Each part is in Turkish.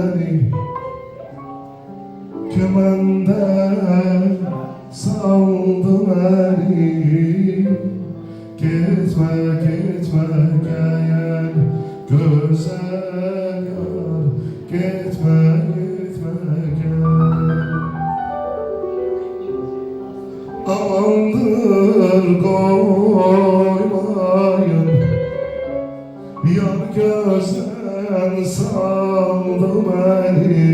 beni kümende saldı beni. Gitme gitme gel güzel yar, gitme gitme gel. Amandır koymayın, yar gözden saldı beni.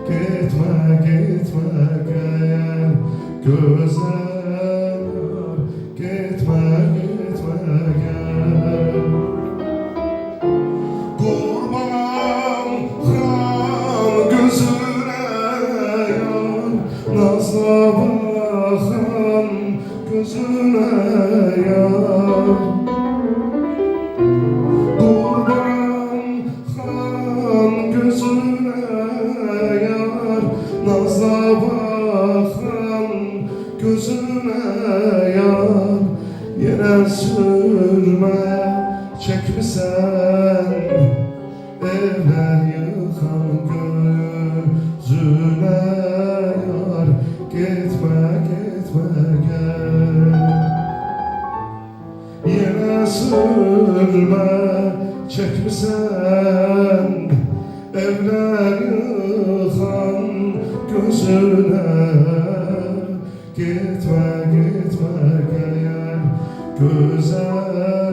Gitme gitme gel güzel yar, gitme gitme gel. Kurban kan gözüne yar, nazla bakan gözüne yar. Kurban kan gözüne yar, nazla bakan gözüne yar. Yere sürme çekmişsen, evler yıkan gözüne yar. Gitme gitme gel. Yere sürme çekmişsen, evler yıkan gözüne. Gitme gitme gel güzel